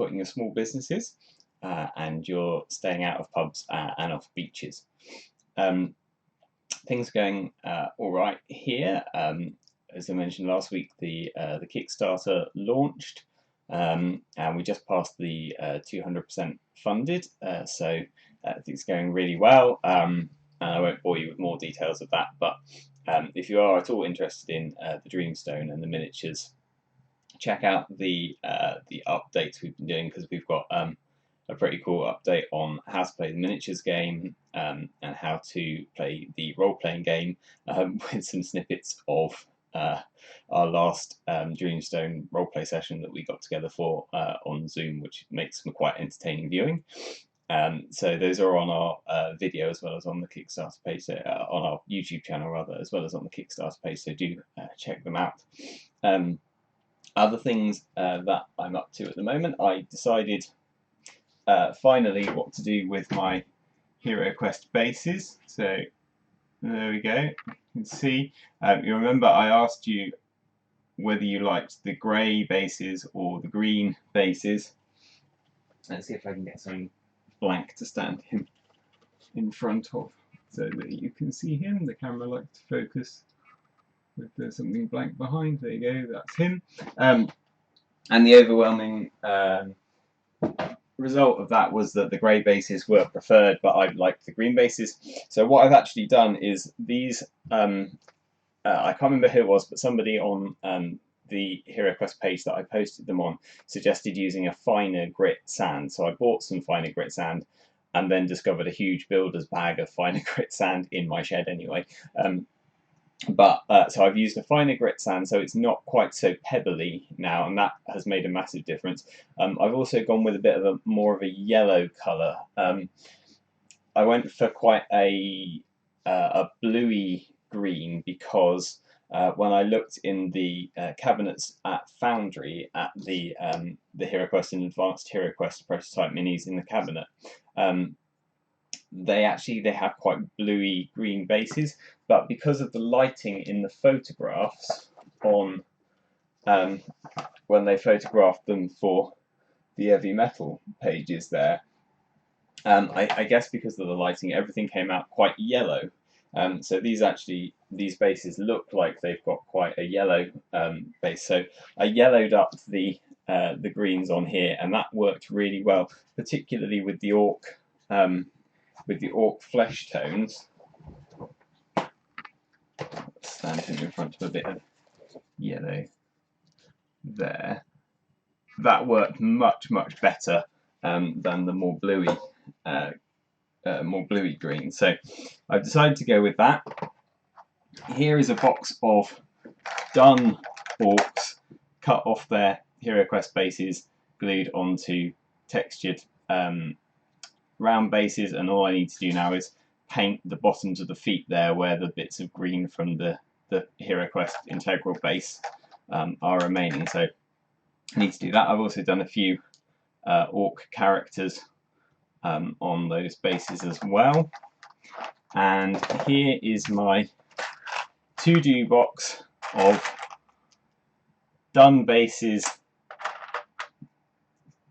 supporting your small businesses and you're staying out of pubs and off beaches. Things are going all right here. As I mentioned last week, the Kickstarter launched, and we just passed the 200% funded, so it's going really well. And I won't bore you with more details of that, but if you are at all interested in the Dreamstone and the miniatures, check out the updates we've been doing, because we've got a pretty cool update on how to play the miniatures game and how to play the role-playing game, with some snippets of our last Dreamstone roleplay session that we got together for on Zoom, which makes some quite entertaining viewing. So those are on our video as well as on the Kickstarter page, on our YouTube channel rather, as well as on the Kickstarter page, so do check them out. Other things that I'm up to at the moment, I decided finally what to do with my Hero Quest bases. So there we go, you can see. You remember I asked you whether you liked the grey bases or the green bases. Let's see if I can get something blank to stand him in front of so that you can see him. The camera likes to focus if there's something blank behind. There you go, that's him. And the overwhelming result of that was that the grey bases were preferred, but I liked the green bases. So what I've actually done is these, I can't remember who it was, but somebody on the Hero Quest page that I posted them on suggested using a finer grit sand. So I bought some finer grit sand and then discovered a huge builder's bag of finer grit sand in my shed anyway. So I've used a finer grit sand, so it's not quite so pebbly now, and that has made a massive difference. I've also gone with a bit of more of a yellow colour. I went for quite a bluey green because when I looked in the cabinets at Foundry at the Hero Quest and Advanced Hero Quest prototype minis in the cabinet, they have quite bluey green bases, but because of the lighting in the photographs on when they photographed them for the heavy metal pages there, I guess because of the lighting everything came out quite yellow. So these bases look like they've got quite a yellow base. So I yellowed up the greens on here, and that worked really well, particularly with the orc flesh tones. Stand him in front of a bit of yellow there. That worked much better than the more bluey green. So I've decided to go with that. Here is a box of done orcs cut off their Hero Quest bases, glued onto textured round bases, and all I need to do now is paint the bottoms of the feet there where the bits of green from the Hero Quest integral base are remaining. So I need to do that. I've also done a few orc characters on those bases as well. And here is my to-do box of done bases,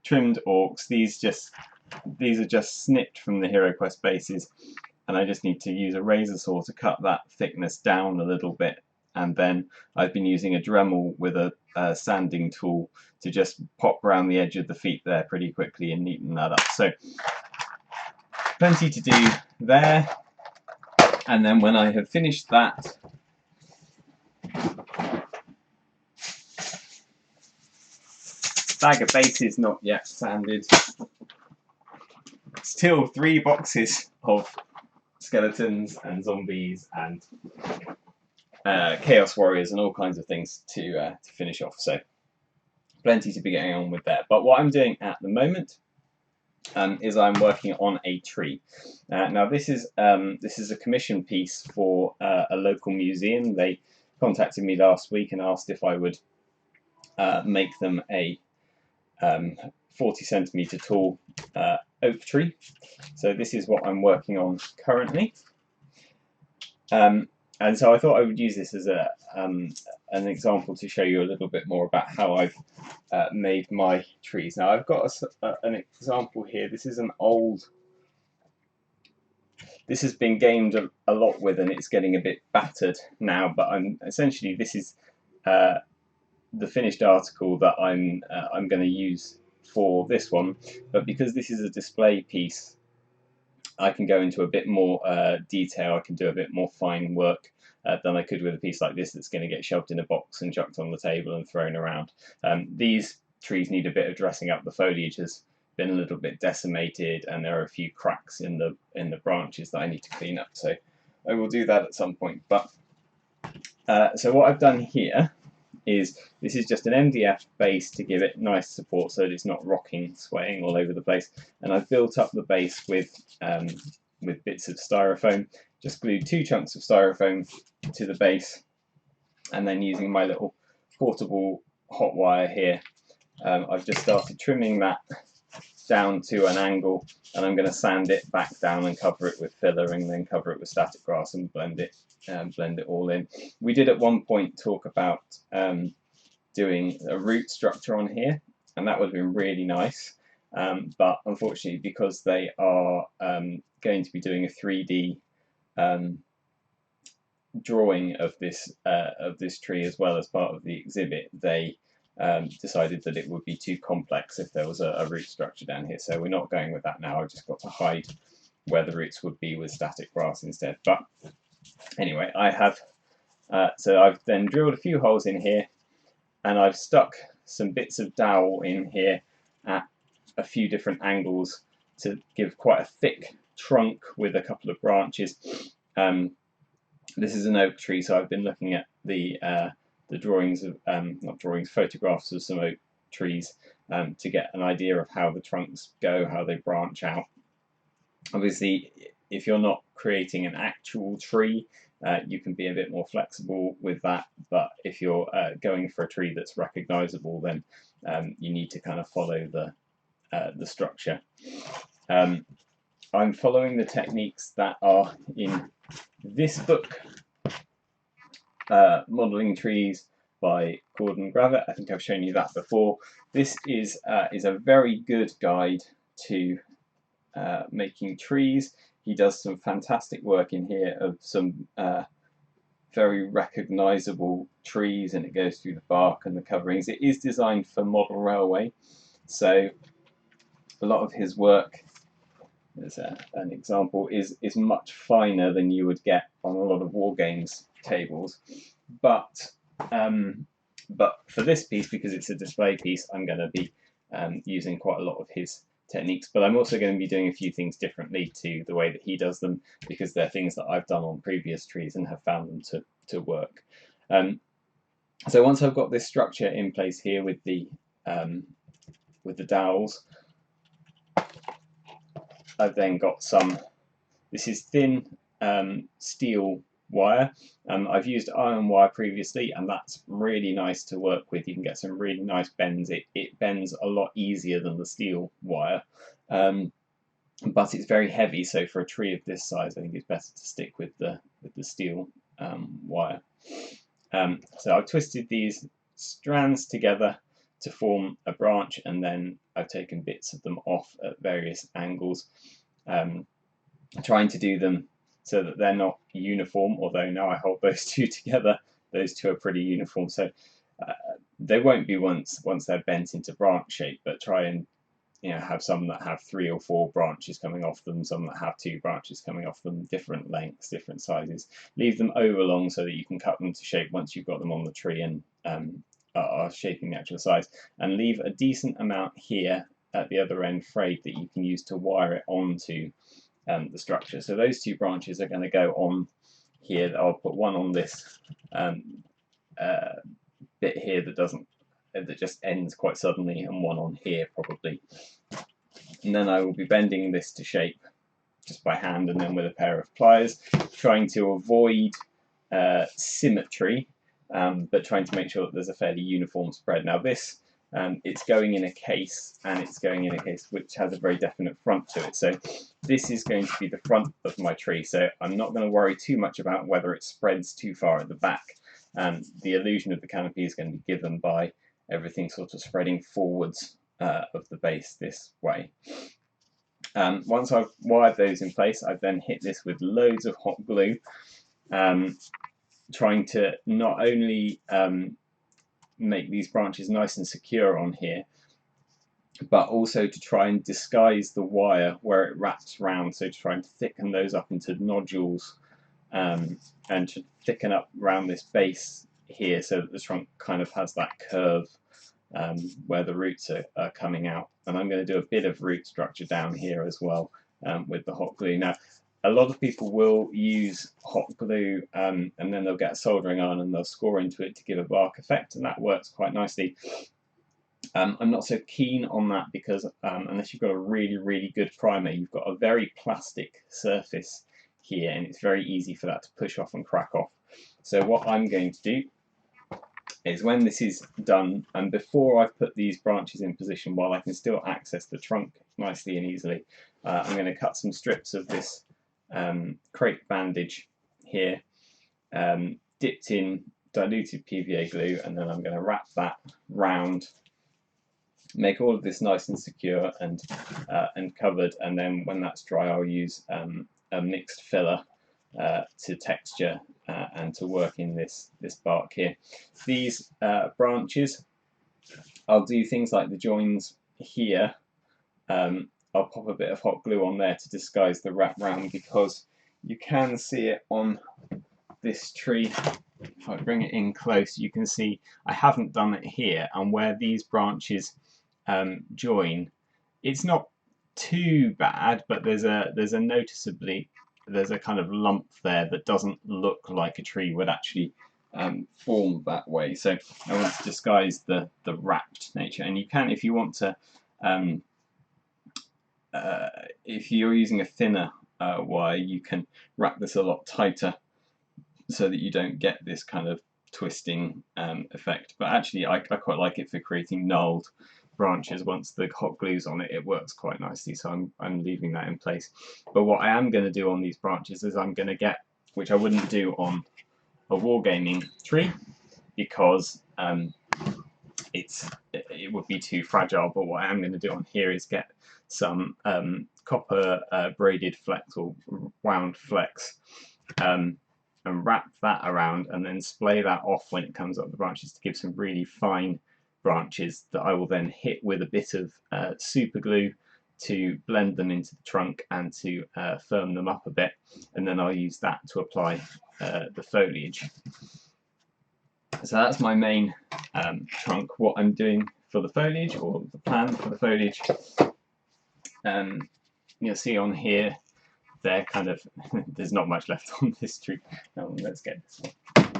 trimmed orcs. These are just snipped from the Hero Quest bases, and I just need to use a razor saw to cut that thickness down a little bit, and then I've been using a Dremel with a sanding tool to just pop around the edge of the feet there pretty quickly and neaten that up. So plenty to do there, and then when I have finished that, bag of bases not yet sanded, still 3 boxes of skeletons and zombies and chaos warriors and all kinds of things to finish off. So plenty to be going on with there. But what I'm doing at the moment is I'm working on a tree. Now this is a commission piece for a local museum. They contacted me last week and asked if I would make them a 40 centimetre tall oak tree. So this is what I'm working on currently. And so I thought I would use this as an example to show you a little bit more about how I've made my trees. Now I've got an example here. This is an old. This has been gamed a lot with, and it's getting a bit battered now. But essentially this is the finished article that I'm going to use for this one. But because this is a display piece, I can go into a bit more detail. I can do a bit more fine work than I could with a piece like this that's going to get shoved in a box and chucked on the table and thrown around. These trees need a bit of dressing up. The foliage has been a little bit decimated, and there are a few cracks in the branches that I need to clean up. So I will do that at some point. But so what I've done here is this is just an MDF base to give it nice support so that it's not rocking, swaying all over the place. And I've built up the base with bits of styrofoam. Just glued 2 chunks of styrofoam to the base, and then using my little portable hot wire here, I've just started trimming that down to an angle, and I'm going to sand it back down and cover it with filler, and then cover it with static grass and blend it all in. We did at one point talk about doing a root structure on here, and that would have been really nice, but unfortunately, because they are going to be doing a 3D drawing of this tree as well as part of the exhibit, they decided that it would be too complex if there was a root structure down here. So we're not going with that now. I've just got to hide where the roots would be with static grass instead. But anyway, I have so I've then drilled a few holes in here, and I've stuck some bits of dowel in here at a few different angles to give quite a thick trunk with a couple of branches. This is an oak tree, so I've been looking at the drawings of photographs of some oak trees to get an idea of how the trunks go, how they branch out. Obviously, if you're not creating an actual tree, you can be a bit more flexible with that, but if you're going for a tree that's recognizable, then you need to kind of follow the structure. I'm following the techniques that are in this book, Modelling Trees by Gordon Gravett. I think I've shown you that before. This is a very good guide to making trees. He does some fantastic work in here of some very recognizable trees, and it goes through the bark and the coverings. It is designed for model railway, so a lot of his work, as an example, is much finer than you would get on a lot of war games tables. But for this piece, because it's a display piece, I'm going to be using quite a lot of his techniques, but I'm also going to be doing a few things differently to the way that he does them, because they're things that I've done on previous trees and have found them to work. So once I've got this structure in place here with the dowels, I've then got this is thin steel wire. I've used iron wire previously, and that's really nice to work with. You can get some really nice bends. It bends a lot easier than the steel wire, but it's very heavy, so for a tree of this size I think it's better to stick with the steel wire. So I've twisted these strands together to form a branch, and then I've taken bits of them off at various angles, trying to do them so that they're not uniform, although now I hold those two together, those two are pretty uniform, so they won't be once they're bent into branch shape, but try and have some that have 3 or 4 branches coming off them, some that have 2 branches coming off them, different lengths, different sizes. Leave them overlong so that you can cut them to shape once you've got them on the tree and are shaping the actual size, and leave a decent amount here at the other end frayed that you can use to wire it onto the structure. So those 2 branches are going to go on here. I'll put one on this bit here that just ends quite suddenly, and one on here probably. And then I will be bending this to shape just by hand and then with a pair of pliers, trying to avoid symmetry, but trying to make sure that there's a fairly uniform spread. Now this it's going in a case, and it's going in a case which has a very definite front to it. So this is going to be the front of my tree, so I'm not going to worry too much about whether it spreads too far at the back. The illusion of the canopy is going to be given by everything sort of spreading forwards of the base this way. Once I've wired those in place, I've then hit this with loads of hot glue, trying to not only make these branches nice and secure on here, but also to try and disguise the wire where it wraps round, so to try and thicken those up into nodules, and to thicken up around this base here so that the trunk kind of has that curve where the roots are coming out. And I'm going to do a bit of root structure down here as well with the hot glue. Now, a lot of people will use hot glue and then they'll get a soldering iron and they'll score into it to give a bark effect, and that works quite nicely. I'm not so keen on that because unless you've got a really, really good primer, you've got a very plastic surface here and it's very easy for that to push off and crack off. So what I'm going to do is, when this is done and before I've put these branches in position, while I can still access the trunk nicely and easily, I'm going to cut some strips of this crepe bandage here, dipped in diluted PVA glue, and then I'm going to wrap that round, make all of this nice and secure and covered, and then when that's dry I'll use a mixed filler to texture and to work in this bark here. These branches, I'll do things like the joins here. I'll pop a bit of hot glue on there to disguise the wrap round, because you can see it on this tree. If I bring it in close, you can see I haven't done it here, and where these branches join, it's not too bad, but there's a kind of lump there that doesn't look like a tree would actually form that way. So I want to disguise the wrapped nature, and you can, if you want to, if you're using a thinner wire, you can wrap this a lot tighter so that you don't get this kind of twisting effect. But actually I quite like it for creating gnarled branches. Once the hot glue's on it, it works quite nicely, so I'm leaving that in place. But what I am going to do on these branches is I'm going to get, which I wouldn't do on a wargaming tree because it would be too fragile, but what I am going to do on here is get some copper braided flex or wound flex, and wrap that around and then splay that off when it comes up the branches to give some really fine branches that I will then hit with a bit of super glue to blend them into the trunk and to firm them up a bit, and then I'll use that to apply the foliage. So that's my main trunk. What I'm doing for the foliage, or the plan for the foliage, you'll see on here, they're kind of, there's not much left on this tree. Let's get this one.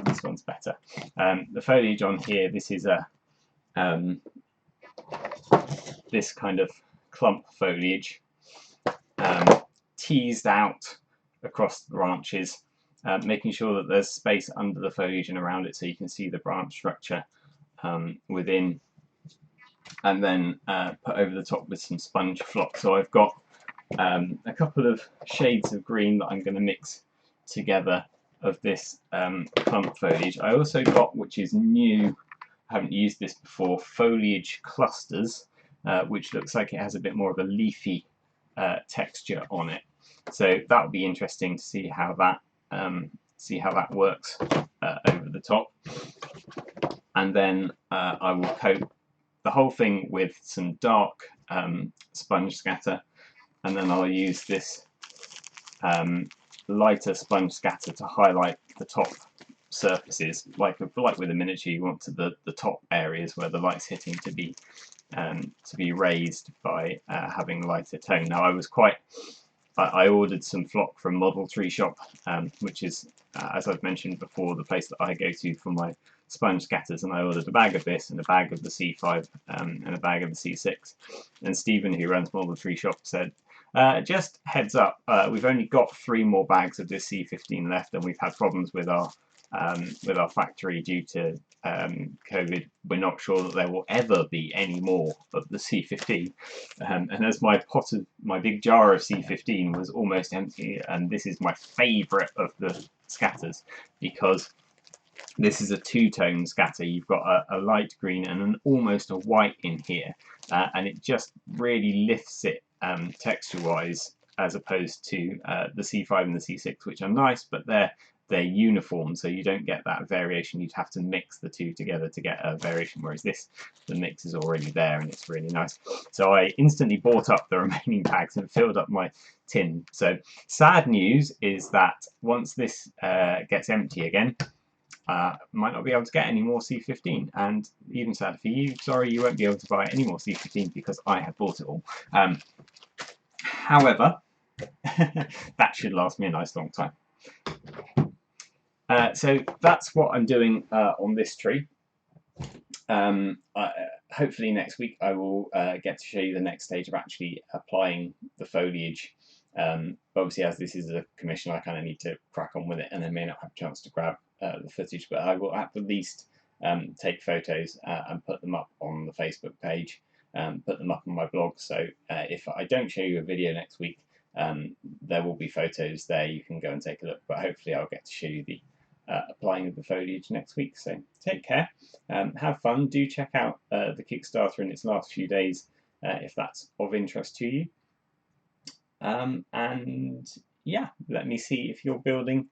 This one's better. The foliage on here, this is a this kind of clump foliage, teased out across the branches, making sure that there's space under the foliage and around it so you can see the branch structure within, and then put over the top with some sponge flock. So I've got a couple of shades of green that I'm going to mix together of this clump foliage. I also got, which is new, I haven't used this before, foliage clusters, which looks like it has a bit more of a leafy texture on it. So that will be interesting to see how that works over the top. And then I will coat the whole thing with some dark sponge scatter, and then I'll use this lighter sponge scatter to highlight the top surfaces, like with a miniature. You want the top areas where the light's hitting to be raised by having lighter tone. Now I ordered some flock from Model Tree Shop, which is, as I've mentioned before, the place that I go to for my sponge scatters, and I ordered a bag of this and a bag of the C5 and a bag of the C6. And Stephen, who runs Model Tree Shop, said, just heads up, we've only got 3 more bags of this C15 left, and we've had problems with our with our factory due to COVID. We're not sure that there will ever be any more of the C15. And as my big jar of C15 was almost empty, and this is my favourite of the scatters because this is a two-tone scatter. You've got a light green and almost a white in here, and it just really lifts it texture-wise, as opposed to the C5 and the C6, which are nice, but they're uniform, so you don't get that variation. You'd have to mix the two together to get a variation, whereas this, the mix is already there and it's really nice. So I instantly bought up the remaining bags and filled up my tin. So sad news is that once this gets empty again, might not be able to get any more C15, and even sad for you, sorry, you won't be able to buy any more C15 because I have bought it all. However, that should last me a nice long time. So that's what I'm doing on this tree. Hopefully next week I will get to show you the next stage of actually applying the foliage. Obviously, as this is a commission, I kind of need to crack on with it, and I may not have a chance to grab the footage, but I will at the least take photos and put them up on the Facebook page, put them up on my blog. So if I don't show you a video next week, there will be photos there. You can go and take a look, but hopefully I'll get to show you the applying of the foliage next week. So take care, have fun, do check out the Kickstarter in its last few days if that's of interest to you. And yeah, let me see if you're building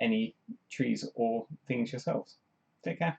any trees or things yourselves. Take care.